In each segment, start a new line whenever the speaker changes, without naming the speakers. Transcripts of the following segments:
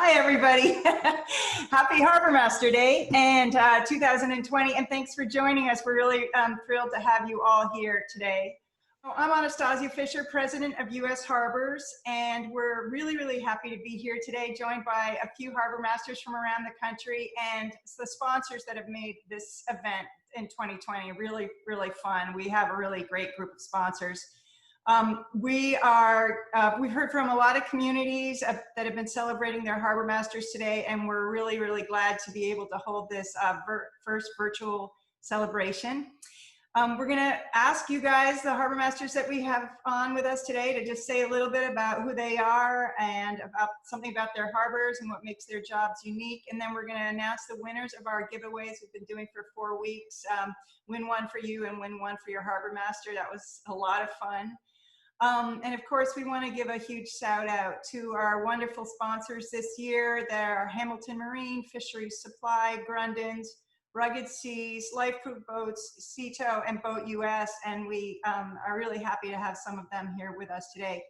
Hi, everybody. Happy Harbormaster Day and 2020, and thanks for joining us. We're really thrilled to have you all here today. I'm Anastasia Fisher, President of U.S. Harbors, and we're really happy to be here today, joined by a few harbor masters from around the country and the sponsors that have made this event in 2020 really fun. We have a really great group of sponsors. We've heard from a lot of communities that have been celebrating their harbor masters today, and we're really glad to be able to hold this first virtual celebration. We're going to ask you guys, the harbor masters that we have on with us today, to just say a little bit about who they are and about something about their harbors and what makes their jobs unique. And then we're going to announce the winners of our giveaways we've been doing for 4 weeks. Win one for you and win one for your harbor master. That was a lot of fun. And of course, we want to give a huge shout out to our wonderful sponsors this year. They're Hamilton Marine, Fisheries Supply, Grundon's, Rugged Seas, Lifeproof Boats, Cito, and Boat US, and we are really happy to have some of them here with us today.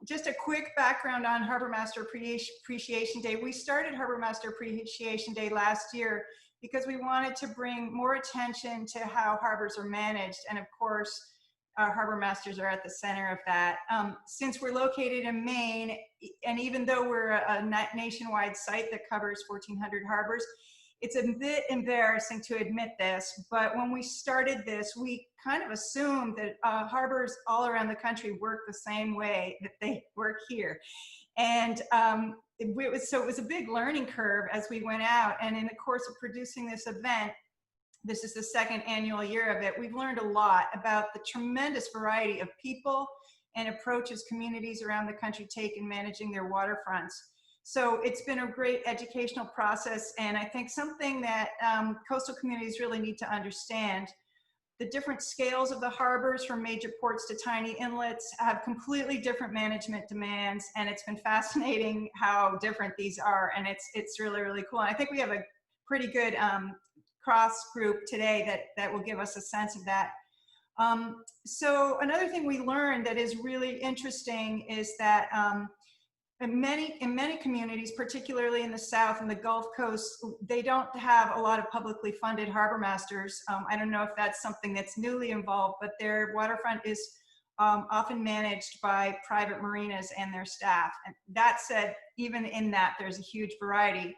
Just a quick background on Harbormaster Appreciation Day. We started Harbormaster Appreciation Day last year because we wanted to bring more attention to how harbors are managed, and of course, our harbor masters are at the center of that. Since we're located in Maine, and even though we're a nationwide site that covers 1,400 harbors, it's a bit embarrassing to admit this, but when we started this, we kind of assumed that harbors all around the country work the same way that they work here. And it was a big learning curve as we went out, and in the course of producing this event, this is the second annual year of it, we've learned a lot about the tremendous variety of people and approaches communities around the country take in managing their waterfronts. So it's been a great educational process, and I think something that coastal communities really need to understand. The different scales of the harbors, from major ports to tiny inlets, have completely different management demands, and it's been fascinating how different these are, and it's really cool. And I think we have a pretty good cross group today that will give us a sense of that. So another thing we learned that is really interesting is that in many communities, particularly in the South and the Gulf Coast, they don't have a lot of publicly funded harbor masters. I don't know if that's something that's newly involved, but their waterfront is often managed by private marinas and their staff. And that said, even in that, there's a huge variety.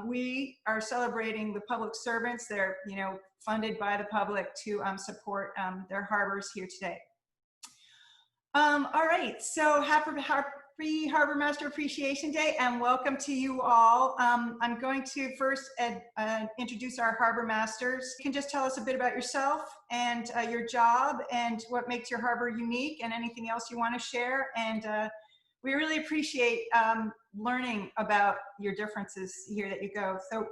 We are celebrating the public servants. They're funded by the public to support their harbors here today. All right, so happy Harbormaster Appreciation Day, and welcome to you all. I'm going to first introduce our harbor masters. You can just tell us a bit about yourself and your job and what makes your harbor unique, and anything else you want to share. And we really appreciate learning about your differences here that you go. So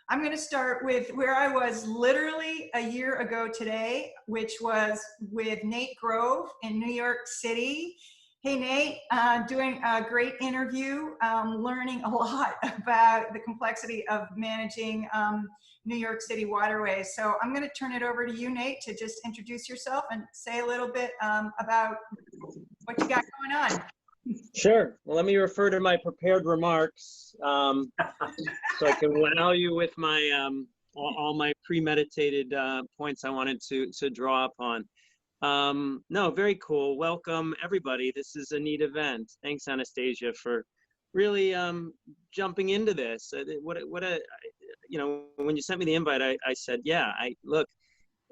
I'm going to start with where I was literally a year ago today, which was with Nate Grove in New York City. Hey, Nate, doing a great interview, learning a lot about the complexity of managing New York City waterways. So I'm going to turn it over to you, Nate, to just introduce yourself and say a little bit about what you got going on.
Sure. Well, let me refer to my prepared remarks so I can wow you with my all my premeditated points I wanted to draw upon. No, very cool. Welcome, everybody. This is a neat event. Thanks, Anastasia, for really jumping into this. When you sent me the invite, I said, yeah, look,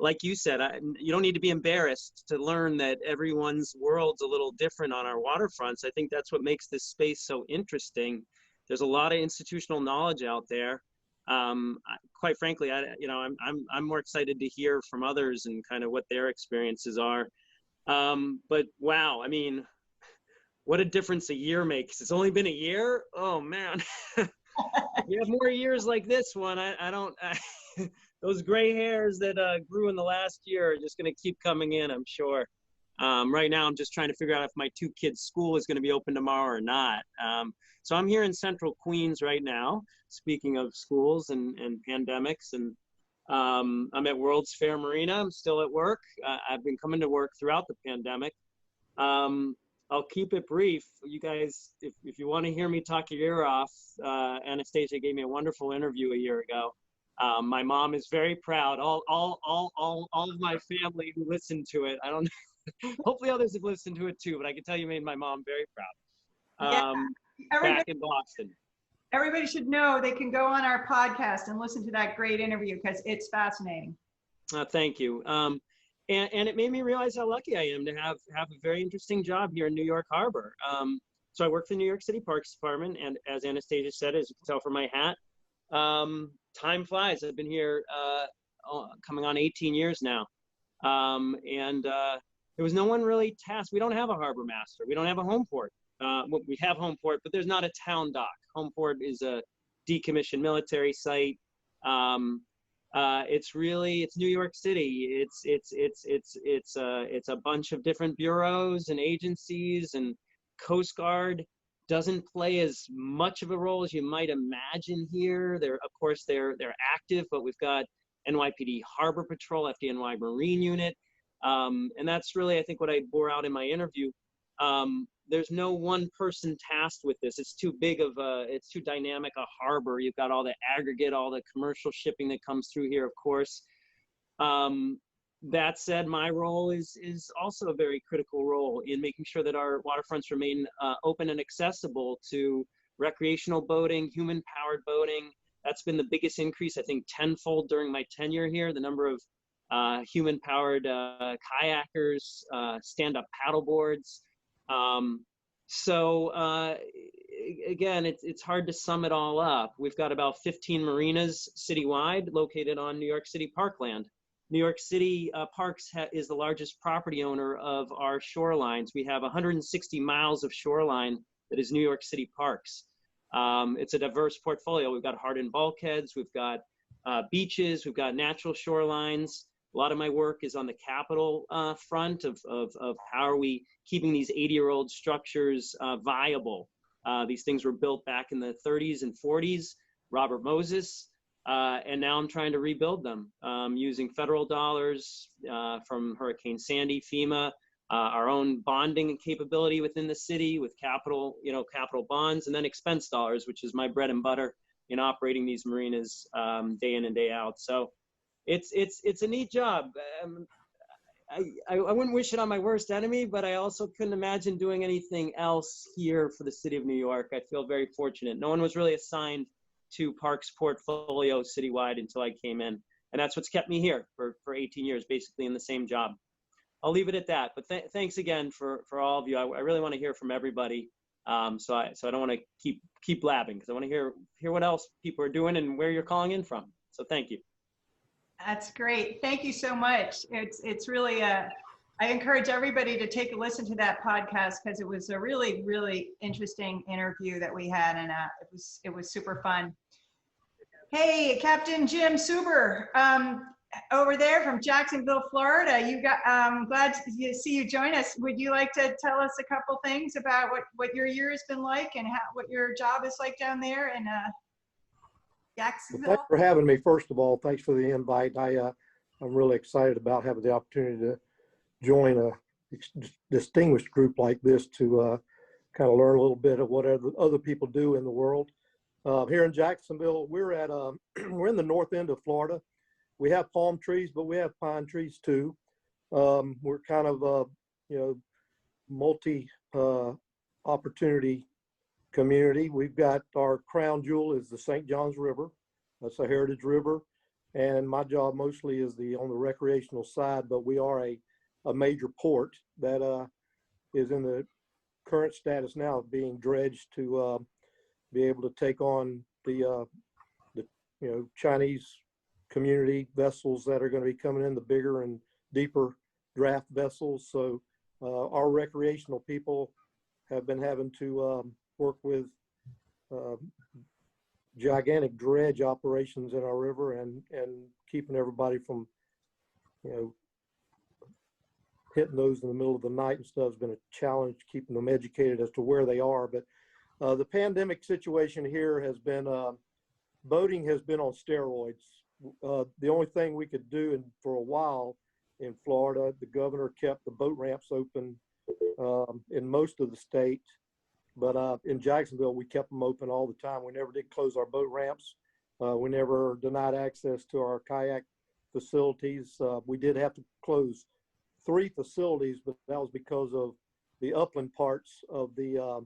like you said, you don't need to be embarrassed to learn that everyone's world's a little different on our waterfronts. I think that's what makes this space so interesting. There's a lot of institutional knowledge out there. Quite frankly, I'm more excited to hear from others and kind of what their experiences are. But wow, I mean, what a difference a year makes. It's only been a year. Oh man, you have more years like this one. Those gray hairs that grew in the last year are just going to keep coming in, I'm sure. Right now, I'm just trying to figure out if my 2 kids' school is going to be open tomorrow or not. So I'm here in Central Queens right now, speaking of schools and pandemics. And I'm at World's Fair Marina. I'm still at work. I've been coming to work throughout the pandemic. I'll keep it brief. You guys, if you want to hear me talk your ear off, Anastasia gave me a wonderful interview a year ago. My mom is very proud. All of my family who listened to it. I don't know. Hopefully others have listened to it too, but I can tell you made my mom very
Yeah,
proud.
everybody,
Back in Boston.
everybody should know they can go on our podcast and listen to that great interview because it's fascinating.
Thank you. And it made me realize how lucky I am to have a very interesting job here in New York Harbor. So I work for the New York City Parks Department, and as Anastasia said, as you can tell from my hat, time flies. I've been here coming on 18 years now. There was no one really tasked. We don't have a harbor master. We don't have a home port. We have home port, but there's not a town dock. Home port is a decommissioned military site. It's New York City. It's a bunch of different bureaus and agencies, and Coast Guard doesn't play as much of a role as you might imagine here. Of course, they're active, but we've got NYPD Harbor Patrol, FDNY Marine Unit, and that's really, I think, what I bore out in my interview. There's no one person tasked with this. It's too dynamic a harbor. You've got all the aggregate, all the commercial shipping that comes through here, of course. That said, my role is also a very critical role in making sure that our waterfronts remain open and accessible to recreational boating, human-powered boating. That's been the biggest increase, I think, tenfold during my tenure here. The number of human-powered kayakers, stand-up paddle boards. Again, it's hard to sum it all up. We've got about 15 marinas citywide located on New York City parkland. New York City Parks is the largest property owner of our shorelines. We have 160 miles of shoreline that is New York City Parks. It's a diverse portfolio. We've got hardened bulkheads, we've got beaches, we've got natural shorelines. A lot of my work is on the capital front of how are we keeping these 80-year-old structures viable. These things were built back in the 30s and 40s, Robert Moses, and now I'm trying to rebuild them using federal dollars from Hurricane Sandy, FEMA, our own bonding capability within the city with capital bonds, and then expense dollars, which is my bread and butter in operating these marinas day in and day out. So it's a neat job. I wouldn't wish it on my worst enemy, but I also couldn't imagine doing anything else here for the city of New York. I feel very fortunate. No one was really assigned to Parks portfolio citywide until I came in. And that's what's kept me here for 18 years, basically in the same job. I'll leave it at that. But thanks again for all of you. I really want to hear from everybody. So I don't want to keep blabbing, because I want to hear what else people are doing and where you're calling in from. So thank you.
That's great. Thank you so much. It's really I encourage everybody to take a listen to that podcast, because it was a really, really interesting interview that we had, and it was super fun. Hey, Captain Jim Suber, over there from Jacksonville, Florida. Glad to see you join us. Would you like to tell us a couple things about what your year has been like and what your job is like down there in Jacksonville?
Well, thanks for having me. First of all, thanks for the invite. I'm really excited about having the opportunity to join a distinguished group like this to kind of learn a little bit of what other people do in the world. Here in Jacksonville, we're in the north end of Florida. We have palm trees, but we have pine trees too. We're kind of multi opportunity community. We've got our crown jewel is the St. Johns River. That's a heritage river, and my job mostly is on the recreational side, but we are a major port that is in the current status now of being dredged to be able to take on the Chinese community vessels that are going to be coming in, the bigger and deeper draft vessels. So our recreational people have been having to work with gigantic dredge operations in our river and keeping everybody from hitting those in the middle of the night and stuff has been a challenge, keeping them educated as to where they are. But the pandemic situation here has been boating has been on steroids. The only thing we could do for a while in Florida, the governor kept the boat ramps open in most of the state. But in Jacksonville, we kept them open all the time. We never did close our boat ramps. We never denied access to our kayak facilities. We did have to close 3 facilities, but that was because of the upland parts of the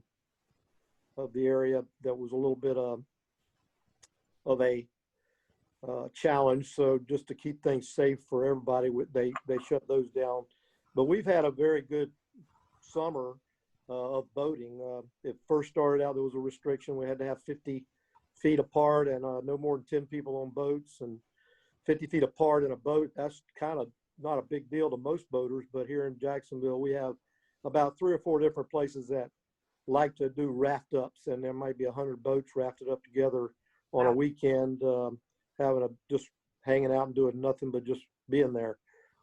area that was a little bit of a challenge. So just to keep things safe for everybody, they shut those down. But we've had a very good summer of boating. It first started out, there was a restriction. We had to have 50 feet apart and no more than 10 people on boats, and 50 feet apart in a boat. That's kind of not a big deal to most boaters, but here in Jacksonville, we have about 3 or 4 different places that like to do raft ups, and there might be 100 boats rafted up together on a weekend, just hanging out and doing nothing but just being there.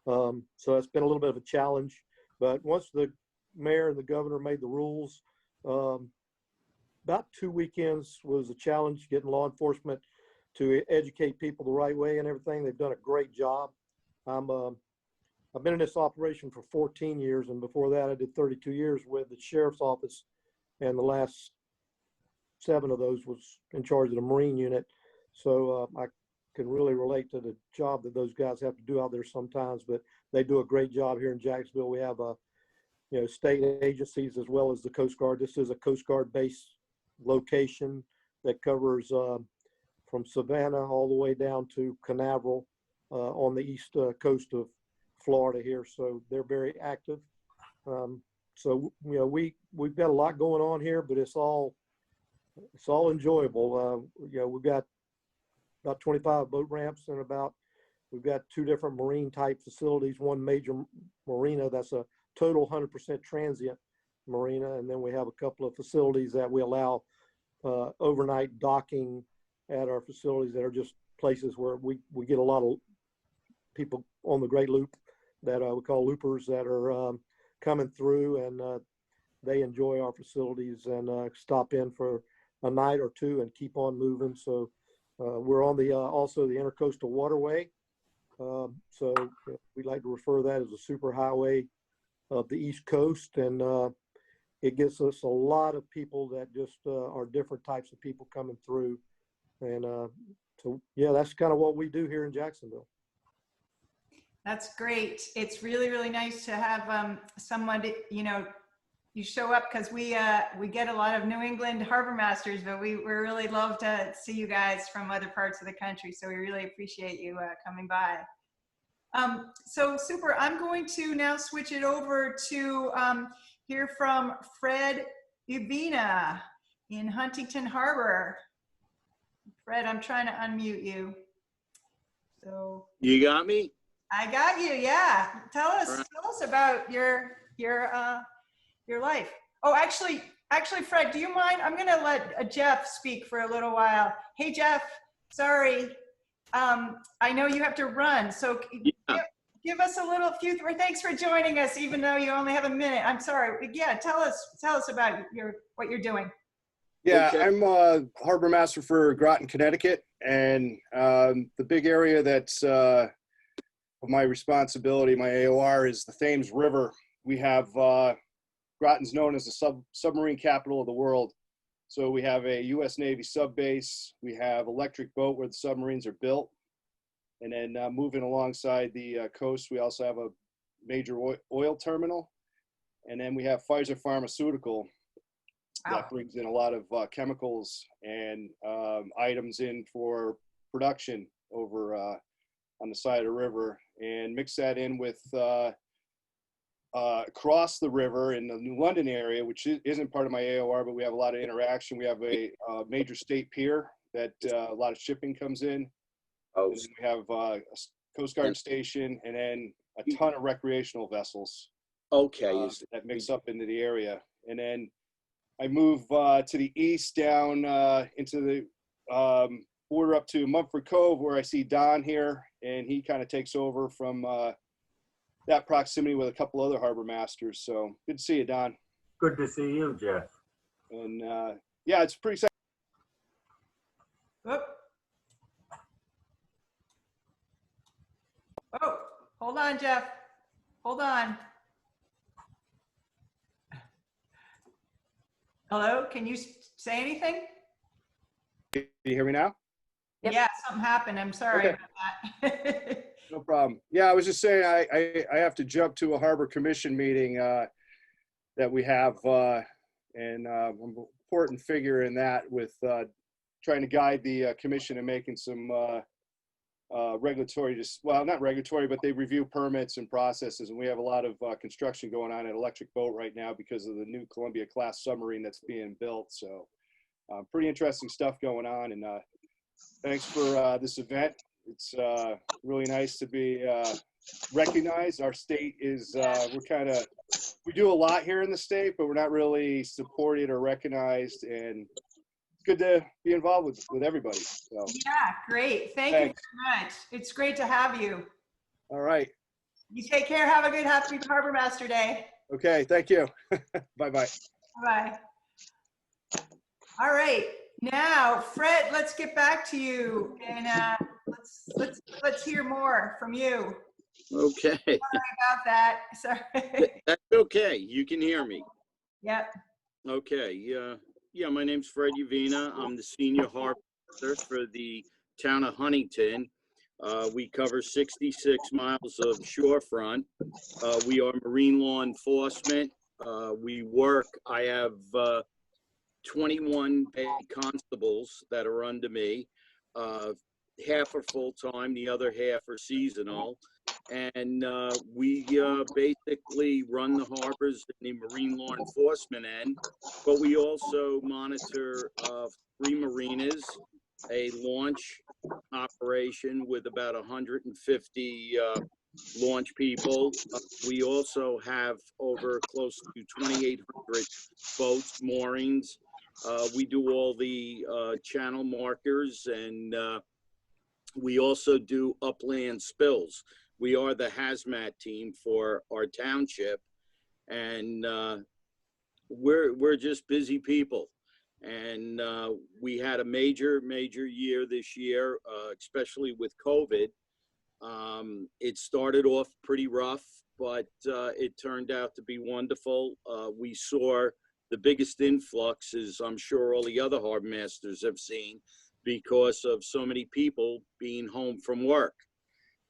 So it's been a little bit of a challenge, but once the mayor and the governor made the rules, about 2 weekends was a challenge getting law enforcement to educate people the right way and everything. They've done a great job. I've been in this operation for 14 years, and before that I did 32 years with the sheriff's office, and the last 7 of those was in charge of the Marine unit. So I can really relate to the job that those guys have to do out there sometimes, but they do a great job here in Jacksonville. We have state agencies as well as the Coast Guard. This is a Coast Guard base location that covers from Savannah all the way down to Canaveral on the east coast of Florida here. So they're very active. So we've got a lot going on here, but it's all enjoyable. We've got about 25 boat ramps, and we've got 2 different marine type facilities, one major marina that's a total 100% transient marina, and then we have a couple of facilities that we allow overnight docking at our facilities that are just places where we get a lot of people on the Great Loop that we call loopers that are coming through, and they enjoy our facilities and stop in for a night or 2 and keep on moving. So we're on the also the Intercoastal Waterway. So we like to refer to that as a super highway of the East Coast, and it gets us a lot of people that just are different types of people coming through. And so, yeah, that's kind of what we do here in Jacksonville.
That's great. It's really, really nice to have someone to, you show up, because we get a lot of New England harbor masters, but we really love to see you guys from other parts of the country. So we really appreciate you coming by. So super. I'm going to now switch it over to hear from Fred Ubina in Huntington Harbor. Fred, I'm trying to unmute you. So
you got me?
I got you. Yeah. Tell us about your life. Oh, actually, Fred, do you mind? I'm going to let Jeff speak for a little while. Hey, Jeff, sorry. I know you have to run. So give us a few, thanks for joining us, even though you only have a minute. I'm sorry. Yeah. Tell us about what you're doing.
Yeah, okay. I'm a harbor master for Groton, Connecticut. And the big area that's my responsibility, my AOR, is the Thames River. We have Groton's known as the submarine capital of the world. So we have a U.S. Navy sub base. We have electric boat where the submarines are built. And then moving alongside the coast, we also have a major oil terminal. And then we have Pfizer Pharmaceutical. That brings in a lot of chemicals and items in for production over on the side of the river, and mix that in with across the river in the New London area, which isn't part of my AOR, but we have a lot of interaction. We have a major state pier that a lot of shipping comes in. Oh. And we have a Coast Guard station, and then a ton of recreational vessels. Okay. That mix up into the area. And then I move to the east down into the border up to Mumford Cove, where I see Don here, and he kind of takes over from that proximity with a couple other harbor masters. So good to see you, Don.
Good to see you, Jeff.
And yeah, it's pretty exciting.
Oh, hold on, Jeff. Hold on. Hello, can you say anything?
Can you hear me now?
Yep.
Yeah, something happened. I'm sorry
Okay.
about that.
No problem. Yeah, I was just saying I have to jump to a Harbor Commission meeting that we have, and I'm an important figure in that with trying to guide the commission and making some regulatory, well, not regulatory, but they review permits and processes. And we have a lot of construction going on at Electric Boat right now because of the new Columbia class submarine that's being built. So pretty interesting stuff going on. And thanks for this event. It's really nice to be recognized. Our state is, we do a lot here in the state, but we're not really supported or recognized. And it's good to be involved with everybody. So,
Yeah, great. Thank you very much. It's great to have you.
all right.
You take care. Have a good Happy Harbormaster Day.
Okay. Thank you. Bye-bye.
Bye. All right. Now, Fred, let's get back to you, and let's hear more from you.
Okay,
Sorry about that. Sorry.
that's okay. You can hear me.
Yep.
Okay, yeah, my name's Fred Uvina. I'm the senior harbormaster for the town of Huntington. We cover 66 miles of shorefront. We are marine law enforcement. I have 21 paid constables that are under me. Half are full-time, the other half are seasonal. And we basically run the harbors in the marine law enforcement end, but we also monitor 3 marinas, a launch operation with about 150 launch people. We also have over close to 2,800 boats, moorings. We do all the channel markers, and we also do upland spills. We are the hazmat team for our township, and we're just busy people. And we had a major year this year, especially with COVID. It started off pretty rough, but it turned out to be wonderful. We saw the biggest influx, as I'm sure all the other harbor masters have seen, because of so many people being home from work.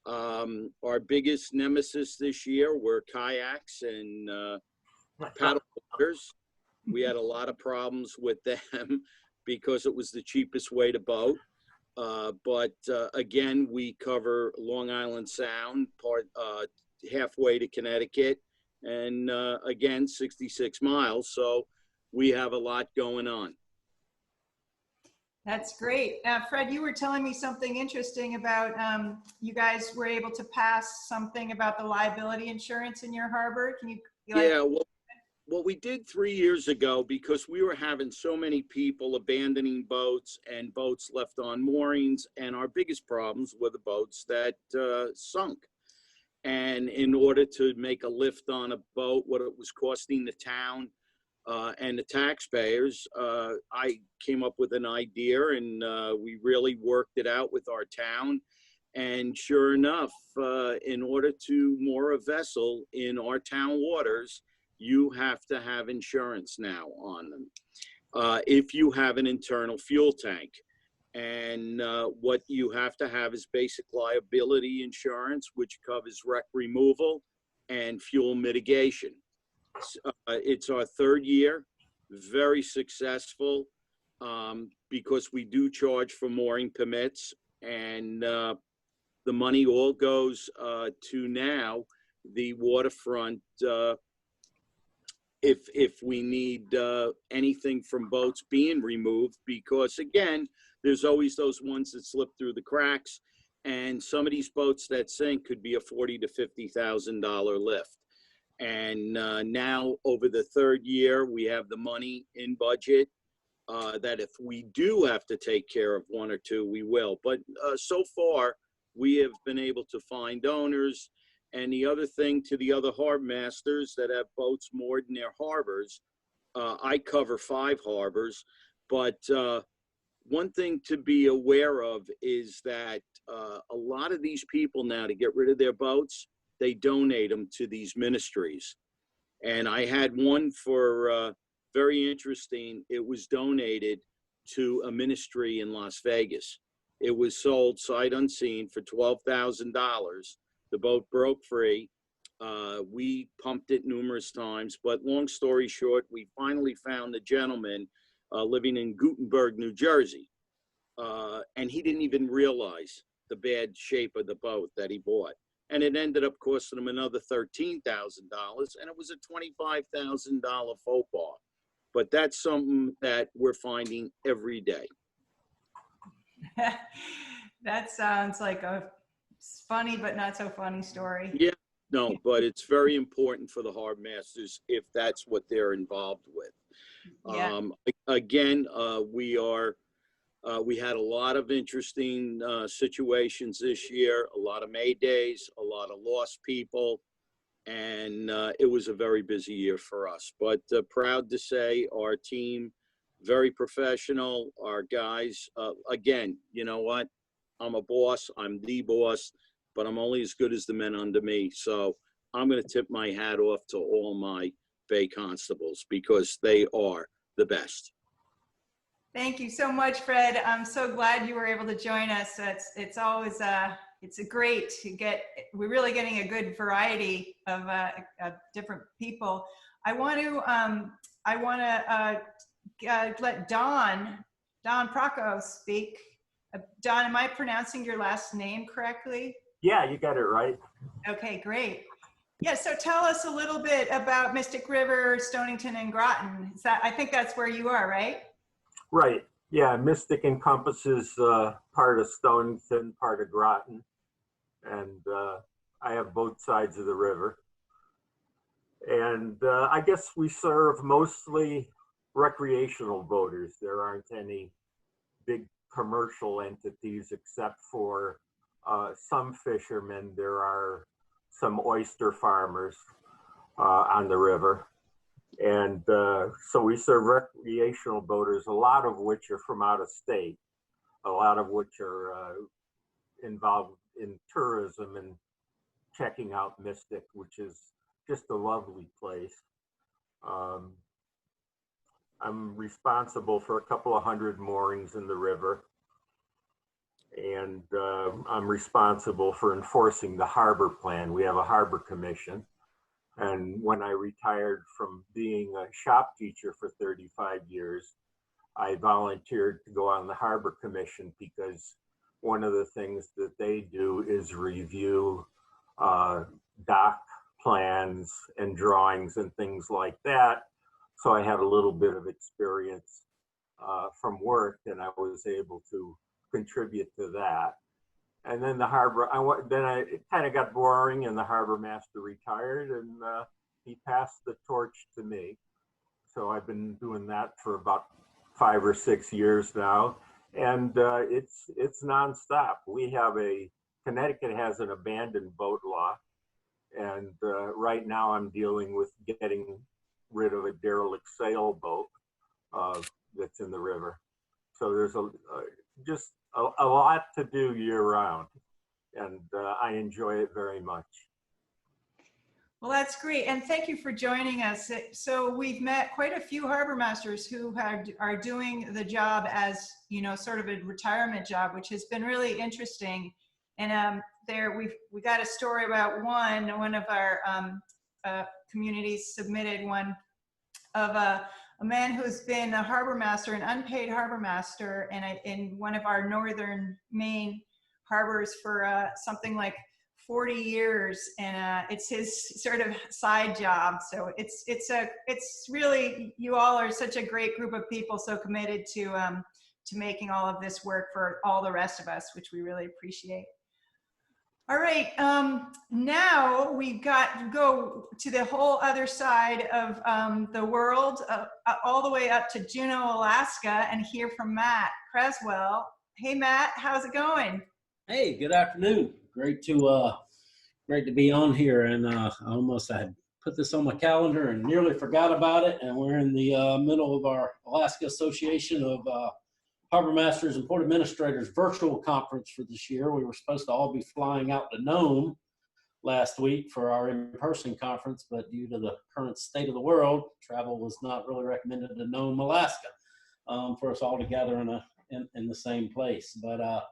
Our biggest nemesis this year were kayaks and paddle boaters. We had a lot of problems with them because it was the cheapest way to boat. But again, we cover Long Island Sound, halfway to Connecticut, and again, 66 miles. So we have a lot going on.
That's great. Fred, you were telling me something interesting about you guys were able to pass something about the liability insurance in your harbor. Can you?
Yeah, well, what we did 3 years ago, because we were having so many people abandoning boats and boats left on moorings, and our biggest problems were the boats that sunk. And in order to make a lift on a boat, what it was costing the town and the taxpayers, I came up with an idea, and we really worked it out with our town. And sure enough, in order to moor a vessel in our town waters, you have to have insurance now on them if you have an internal fuel tank. And what you have to have is basic liability insurance, which covers wreck removal and fuel mitigation. It's our 3rd year, very successful, because we do charge for mooring permits, and the money all goes to now the waterfront if we need anything from boats being removed, because again, there's always those ones that slip through the cracks, and some of these boats that sink could be a $40,000 to $50,000 lift. And now over the 3rd year, we have the money in budget that if we do have to take care of 1 or 2, we will. But so far, we have been able to find owners. And the other thing, to the other harbor masters that have boats moored in their harbors, I cover 5 harbors, but one thing to be aware of is that a lot of these people now, to get rid of their boats, they donate them to these ministries. And I had one for very interesting. It was donated to a ministry in Las Vegas. It was sold sight unseen for $12,000. The boat broke free. We pumped it numerous times, but long story short, we finally found a gentleman living in Gutenberg, New Jersey. And he didn't even realize the bad shape of the boat that he bought. And it ended up costing him another $13,000, and it was a $25,000 faux pas. But that's something that we're finding every day.
That sounds like a funny but not so funny story.
Yeah, no, but it's very important for the harbor masters if that's what they're involved with.
Yeah.
Again, we had a lot of interesting situations this year, a lot of Maydays, a lot of lost people, and it was a very busy year for us. But proud to say our team, very professional, our guys, again, you know what? I'm a boss, I'm the boss, but I'm only as good as the men under me. So I'm going to tip my hat off to all my Bay constables because they are the best.
Thank you so much, Fred. I'm so glad you were able to join us. It's always it's a great to get. We're really getting a good variety of different people. I want to let Don Procco speak. Don, am I pronouncing your last name correctly?
Yeah, you got it right.
Okay, great. Yeah, so tell us a little bit about Mystic River, Stonington, and Groton. I think that's where you are, right?
Right. Yeah, Mystic encompasses part of Stonington, part of Groton, and I have both sides of the river. And I guess we serve mostly recreational boaters. There aren't any big commercial entities except for some fishermen. There are some oyster farmers on the river. And so we serve recreational boaters, a lot of which are from out of state, a lot of which are involved in tourism and checking out Mystic, which is just a lovely place. I'm responsible for a couple of hundred moorings in the river. And I'm responsible for enforcing the harbor plan. We have a harbor commission. And when I retired from being a shop teacher for 35 years, I volunteered to go on the harbor commission because one of the things that they do is review dock plans and drawings and things like that. So I had a little bit of experience from work, and I was able to contribute to that. And then the harbor, it kind of got boring, and the harbor master retired, and he passed the torch to me. So I've been doing that for about 5 or 6 years now, and it's nonstop. Connecticut has an abandoned boat law, and right now I'm dealing with getting rid of a derelict sailboat that's in the river. So there's just a lot to do year round, and I enjoy it very much.
Well, that's great, and thank you for joining us. So we've met quite a few harbor masters who are doing the job as, sort of a retirement job, which has been really interesting. And we got a story about one of our communities submitted one of a man who's been a harbor master, an unpaid harbor master, in one of our northern Maine harbors for something like 40 years, and it's his sort of side job. So it's really, you all are such a great group of people, so committed to making all of this work for all the rest of us, which we really appreciate. All right, now we've got to go to the whole other side of the world, all the way up to Juneau, Alaska, and hear from Matt Creswell. Hey, Matt, how's it going?
Hey, good afternoon. Great to be on here, and I had put this on my calendar and nearly forgot about it. And we're in the middle of our Alaska Association of Harbor Masters and Port Administrators virtual conference for this year. We were supposed to all be flying out to Nome last week for our in-person conference, but due to the current state of the world, travel was not really recommended to Nome, Alaska, for us all together in the same place. But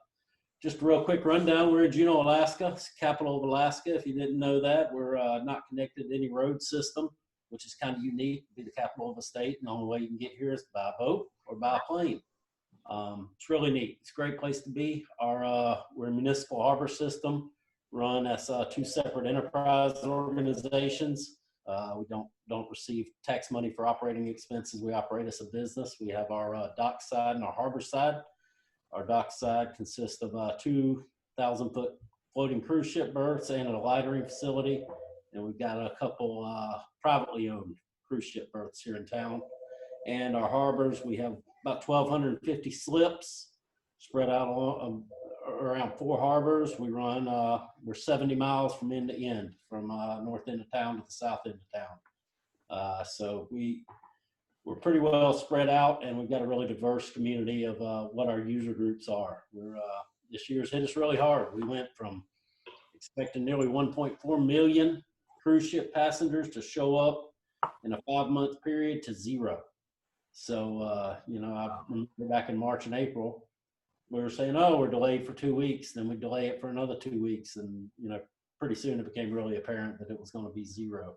just a real quick rundown. We're in Juneau, Alaska, it's the capital of Alaska. If you didn't know that, we're not connected to any road system, which is kind of unique to be the capital of a state. And the only way you can get here is by a boat or by a plane. It's really neat. It's a great place to be. We're a municipal harbor system run as two separate enterprise organizations. We don't receive tax money for operating expenses. We operate as a business. We have our dock side and our harbor side. Our dock side consists of 2,000-foot floating cruise ship berths and a lightering facility. And we've got a couple privately owned cruise ship berths here in town. And our harbors, we have about 1,250 slips spread out around 4 harbors. We run, we're 70 miles from end to end, from north end of town to the south end of town. So we're pretty well spread out, and we've got a really diverse community of what our user groups are. This year's hit us really hard. We went from expecting nearly 1.4 million cruise ship passengers to show up in a 5-month period to 0. So, I remember back in March and April, we were saying, oh, we're delayed for 2 weeks. Then we delay it for another 2 weeks. And, pretty soon it became really apparent that it was going to be 0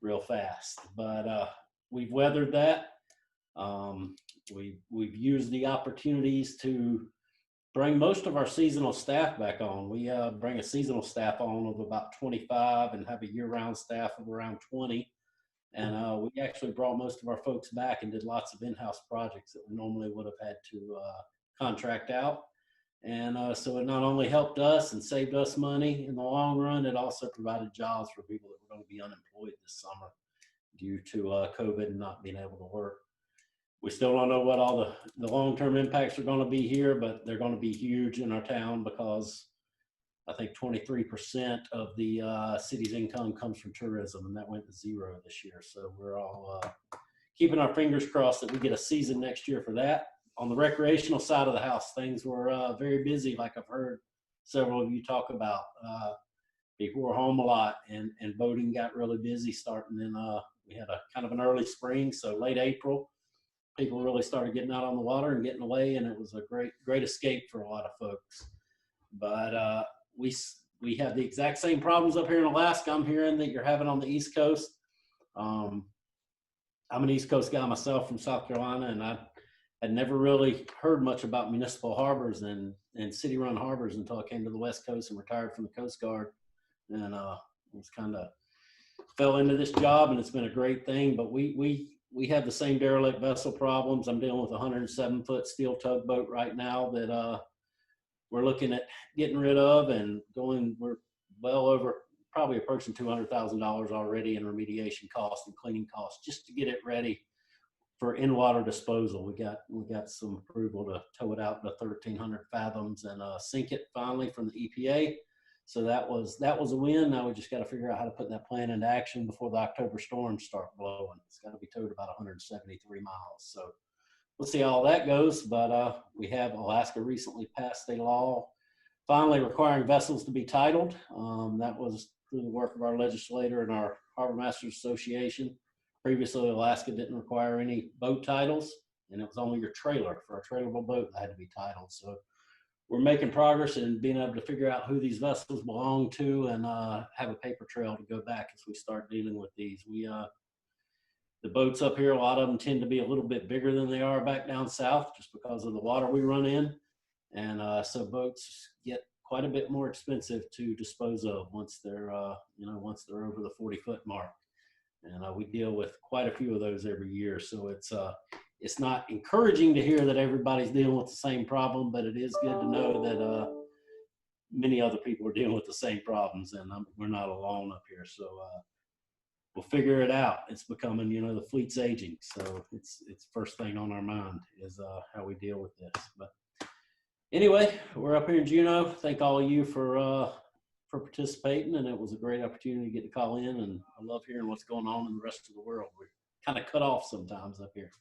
real fast. But we've weathered that. We've used the opportunities to bring most of our seasonal staff back on. We bring a seasonal staff on of about 25 and have a year-round staff of around 20. And we actually brought most of our folks back and did lots of in-house projects that we normally would have had to contract out. And so it not only helped us and saved us money in the long run, it also provided jobs for people that were going to be unemployed this summer due to COVID and not being able to work. We still don't know what all the long-term impacts are going to be here, but they're going to be huge in our town because I think 23% of the city's income comes from tourism, and that went to 0 this year. So we're all keeping our fingers crossed that we get a season next year for that. On the recreational side of the house, things were very busy, like I've heard several of you talk about. People were home a lot, and boating got really busy starting in, we had a kind of an early spring, so late April. People really started getting out on the water and getting away, and it was a great escape for a lot of folks. But we have the exact same problems up here in Alaska. I'm hearing that you're having on the East Coast. I'm an East Coast guy myself from South Carolina, and I had never really heard much about municipal harbors and city-run harbors until I came to the West Coast and retired from the Coast Guard. And was kind of fell into this job, and it's been a great thing. But we have the same derelict vessel problems. I'm dealing with a 107-foot steel tugboat right now that we're looking at getting rid of and going. We're well over, probably approaching $200,000 already in remediation costs and cleaning costs just to get it ready for in-water disposal. We got some approval to tow it out to 1,300 fathoms and sink it finally from the EPA. So that was a win. Now we just got to figure out how to put that plan into action before the October storms start blowing. It's got to be towed about 173 miles. So we'll see how all that goes. But we have Alaska recently passed a law finally requiring vessels to be titled. That was through the work of our legislator and our Harbormaster Association. Previously, Alaska didn't require any boat titles, and it was only your trailer. For a trailerable boat that had to be titled. So we're making progress in being able to figure out who these vessels belong to and have a paper trail to go back as we start dealing with these. The boats up here, a lot of them tend to be a little bit bigger than they are back down south just because of the water we run in. And so boats get quite a bit more expensive to dispose of once they're over the 40-foot mark. And we deal with quite a few of those every year. So it's not encouraging to hear that everybody's dealing with the same problem, but it is good to know that many other people are dealing with the same problems, and we're not alone up here. So we'll figure it out. It's becoming, the fleet's aging. So it's first thing on our mind is how we deal with this. But anyway, we're up here in Juneau. Thank all of you for participating, and it was a great opportunity to get to call in, and I love hearing what's going on in the rest of the world. We're kind of cut off sometimes up here.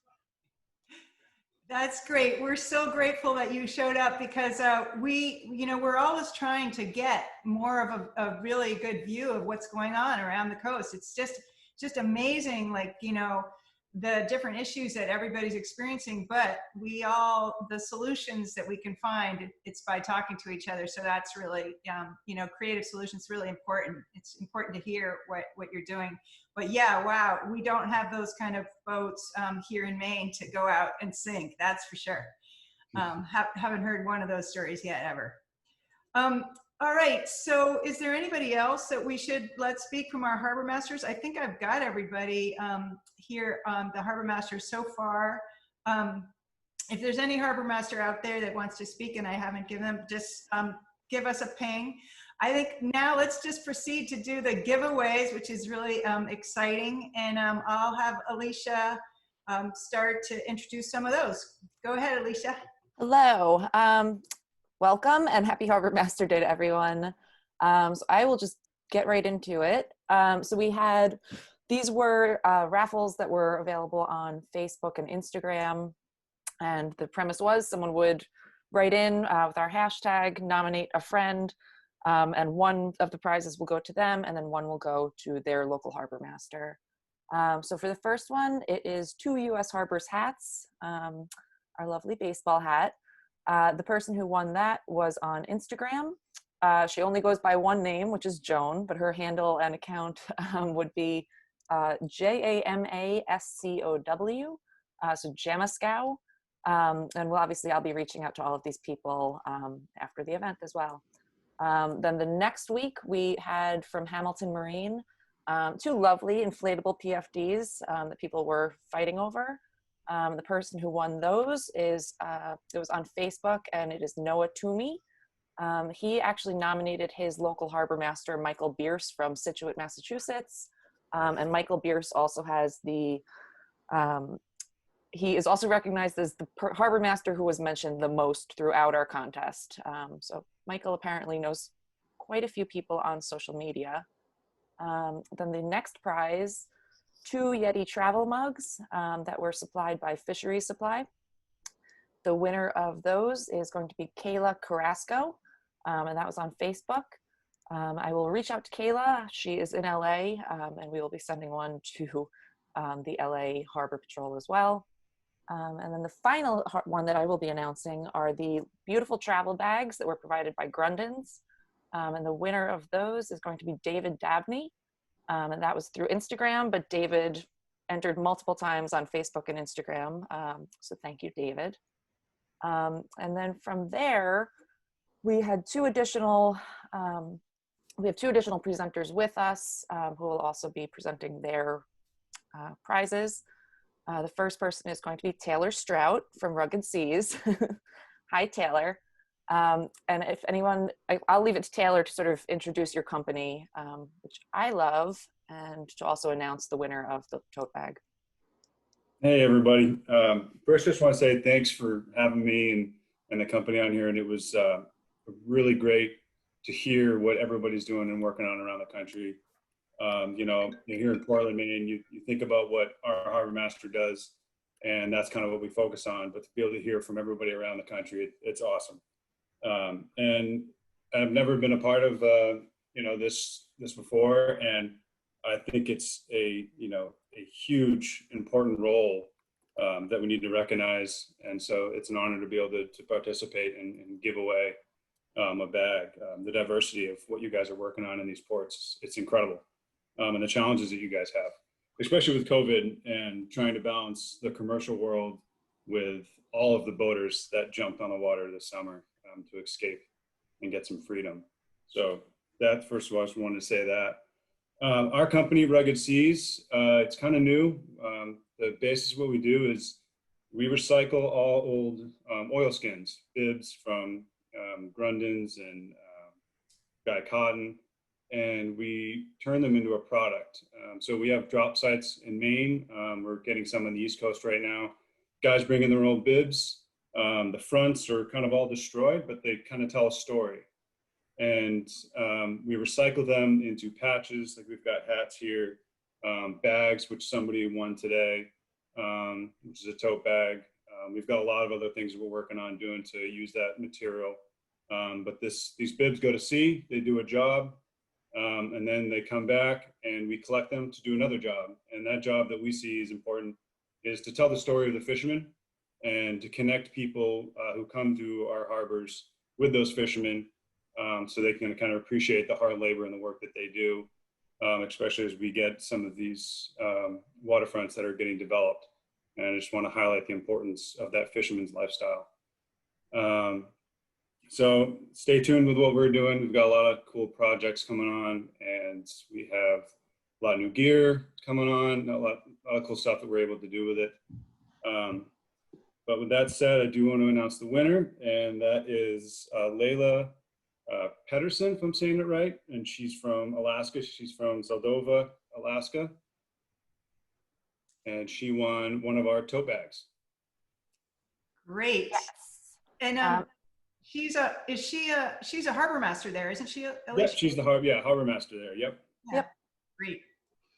That's great. We're so grateful that you showed up because we're always trying to get more of a really good view of what's going on around the coast. It's just amazing, like, the different issues that everybody's experiencing, but the solutions that we can find, it's by talking to each other. So that's really, creative solutions is really important. It's important to hear what you're doing. But yeah, wow, we don't have those kind of boats here in Maine to go out and sink, that's for sure. Haven't heard one of those stories yet, ever. All right, so is there anybody else that we should let speak from our harbor masters? I think I've got everybody here, the harbor masters so far. If there's any harbor master out there that wants to speak and I haven't given them, just give us a ping. I think now let's just proceed to do the giveaways, which is really exciting. And I'll have Alicia start to introduce some of those. Go ahead, Alicia.
Hello. Welcome and happy Harbor Master Day to everyone. So I will just get right into it. So these were raffles that were available on Facebook and Instagram. And the premise was someone would write in with our hashtag, nominate a friend, and one of the prizes will go to them and then one will go to their local harbor master. So for the first one, it is 2 U.S. Harbors hats, our lovely baseball hat. The person who won that was on Instagram. She only goes by one name, which is Joan, but her handle and account would be JAMASCOW, so Jamascow. And I'll be reaching out to all of these people after the event as well. Then the next week we had from Hamilton Marine, 2 lovely inflatable PFDs that people were fighting over. The person who won those it was on Facebook, and it is Noah Toomey. He actually nominated his local harbor master, Michael Bierce from Scituate, Massachusetts. And Michael Bierce also has he is also recognized as the harbor master who was mentioned the most throughout our contest. So Michael apparently knows quite a few people on social media. Then the next prize, 2 Yeti travel mugs that were supplied by Fisheries Supply. The winner of those is going to be Kayla Carrasco, and that was on Facebook. I will reach out to Kayla. She is in LA, and we will be sending one to the LA Harbor Patrol as well. And then the final one that I will be announcing are the beautiful travel bags that were provided by Grundon's. And the winner of those is going to be David Dabney. And that was through Instagram, but David entered multiple times on Facebook and Instagram. So thank you, David. And then from there, we had 2 additional, we have 2 additional presenters with us who will also be presenting their prizes. The first person is going to be Taylor Strout from Rugged Seas. Hi, Taylor. And if anyone, I'll leave it to Taylor to sort of introduce your company, which I love, and to also announce the winner of the tote bag.
Hey, everybody. First, just want to say thanks for having me and the company on here. And it was really great to hear what everybody's doing and working on around the country. Here in Portland, Maine, you think about what our harbor master does, and that's kind of what we focus on. But to be able to hear from everybody around the country, it's awesome. And I've never been a part of this before, and I think it's a huge important role that we need to recognize. And so it's an honor to be able to participate and give away a bag. The diversity of what you guys are working on in these ports, it's incredible. And the challenges that you guys have, especially with COVID and trying to balance the commercial world with all of the boaters that jumped on the water this summer to escape and get some freedom. So that, first of all, I just wanted to say that. Our company, Rugged Seas, it's kind of new. The basis of what we do is we recycle all old oilskins, bibs from Grundon's and Guy Cotton, and we turn them into a product. So we have drop sites in Maine. We're getting some on the East Coast right now. Guys bring in their own bibs. The fronts are kind of all destroyed, but they kind of tell a story. And we recycle them into patches, like we've got hats here, bags, which somebody won today, which is a tote bag, We've got a lot of other things we're working on doing to use that material. But these bibs go to sea, they do a job, and then they come back and we collect them to do another job. And that job that we see is important is to tell the story of the fishermen and to connect people who come to our harbors with those fishermen, so they can kind of appreciate the hard labor and the work that they do, especially as we get some of these waterfronts that are getting developed. And I just want to highlight the importance of that fisherman's lifestyle. So stay tuned with what we're doing. We've got a lot of cool projects coming on, and we have a lot of new gear coming on, a lot of cool stuff that we're able to do with it. But with that said, I do want to announce the winner, and that is Layla Pedersen, if I'm saying it right. And she's from Alaska. She's from Zeldova, Alaska. And she won one of our tote bags.
Great.
Yes.
And she's a Harbormaster there, isn't she? Alicia?
Yep, she's the Harbormaster there. Yep.
Yep.
Great.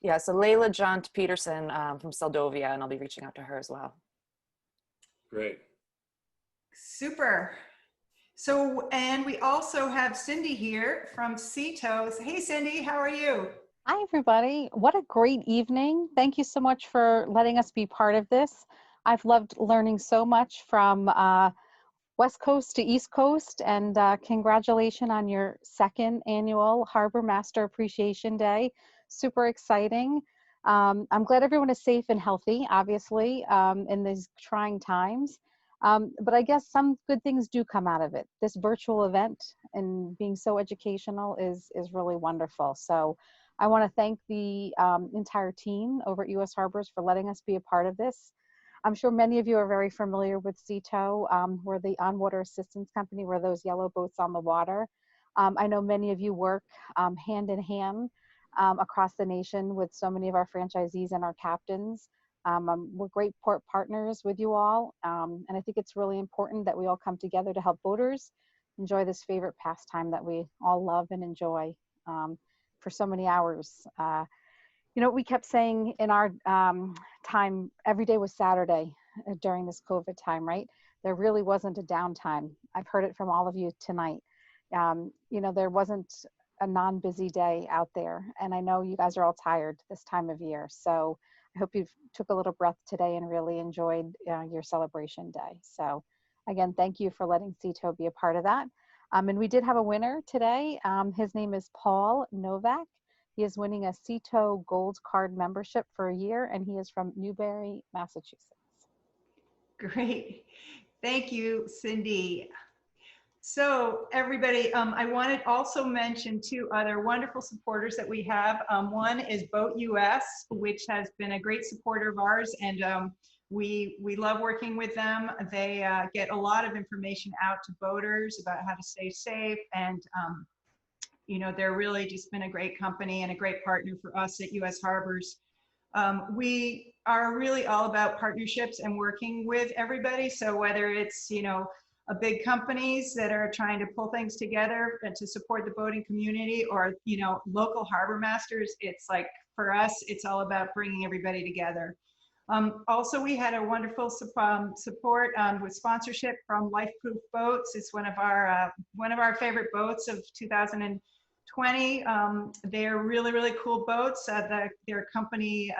Yeah, so Layla Jaunt Peterson from Seldovia, and I'll be reaching out to her as well.
Great.
Super. So, and we also have Cindy here from Seatos. Hey, Cindy, how are you?
Hi, everybody. What a great evening. Thank you so much for letting us be part of this. I've loved learning so much from West Coast to East Coast, and congratulations on your second annual Harbormaster Appreciation Day. Super exciting. I'm glad everyone is safe and healthy, obviously, in these trying times. But I guess some good things do come out of it. This virtual event and being so educational is really wonderful. So I want to thank the entire team over at U.S. Harbors for letting us be a part of this. I'm sure many of you are very familiar with Seato. We're the on-water assistance company. We're those yellow boats on the water. I know many of you work hand in hand across the nation with so many of our franchisees and our captains. We're great port partners with you all. And I think it's really important that we all come together to help boaters enjoy this favorite pastime that we all love and enjoy for so many hours. You know, we kept saying in our time, every day was Saturday during this COVID time, right? There really wasn't a downtime. I've heard it from all of you tonight. You know, there wasn't a non-busy day out there. And I know you guys are all tired this time of year. So I hope you took a little breath today and really enjoyed your celebration day. So again, thank you for letting Seato be a part of that. And we did have a winner today. His name is Paul Novak. He is winning a Seato Gold Card membership for a year, and he is from Newbury, Massachusetts.
Great. Thank you, Cindy. So everybody, I want to also mention two other wonderful supporters that we have. One is Boat US, which has been a great supporter of ours, and we love working with them. They get a lot of information out to boaters about how to stay safe, and you know, they're really just been a great company and a great partner for us at US Harbors. We are really all about partnerships and working with everybody. So whether it's, you know, big companies that are trying to pull things together and to support the boating community, or, you know, local harbor masters, it's like, for us, it's all about bringing everybody together. Also, we had a wonderful support with sponsorship from Lifeproof Boats. It's one of our favorite boats of 2020. They're really, really cool boats. Their company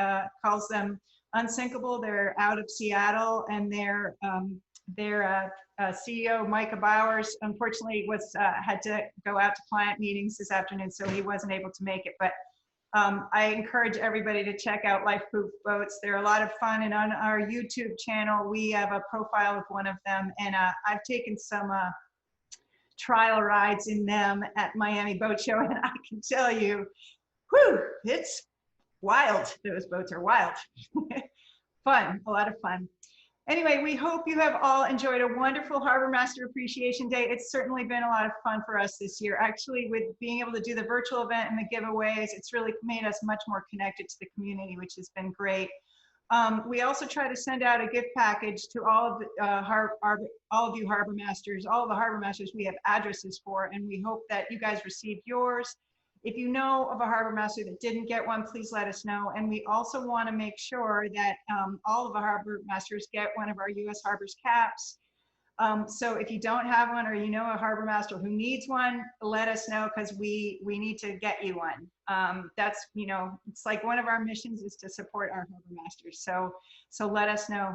calls them Unsinkable. They're out of Seattle, and their CEO, Micah Bowers, unfortunately had to go out to client meetings this afternoon, so he wasn't able to make it. But I encourage everybody to check out Lifeproof Boats. They're a lot of fun, and on our YouTube channel, we have a profile of one of them, and I've taken some trial rides in them at Miami Boat Show, and I can tell you, whew, it's wild. Those boats are wild. Fun, a lot of fun. Anyway, we hope you have all enjoyed a wonderful Harbormaster Appreciation Day. It's certainly been a lot of fun for us this year. Actually, with being able to do the virtual event and the giveaways, it's really made us much more connected to the community, which has been great. We also try to send out a gift package to all of you Harbormasters, all of the Harbormasters we have addresses for, and we hope that you guys received yours. If you know of a harbor master that didn't get one, please let us know. And we also want to make sure that all of the harbor masters get one of our U.S. Harbors caps. So if you don't have one, or you know a harbor master who needs one, let us know, because we need to get you one. That's, you know, it's like one of our missions is to support our harbor masters. So let us know.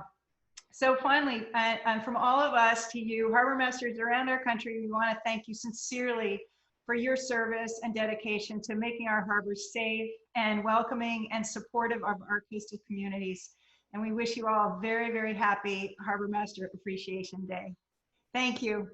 So finally, and from all of us to you, harbor masters around our country, we want to thank you sincerely for your service and dedication to making our harbors safe and welcoming and supportive of our coastal communities. And we wish you all a very, very happy Harbor Master Appreciation Day. Thank you.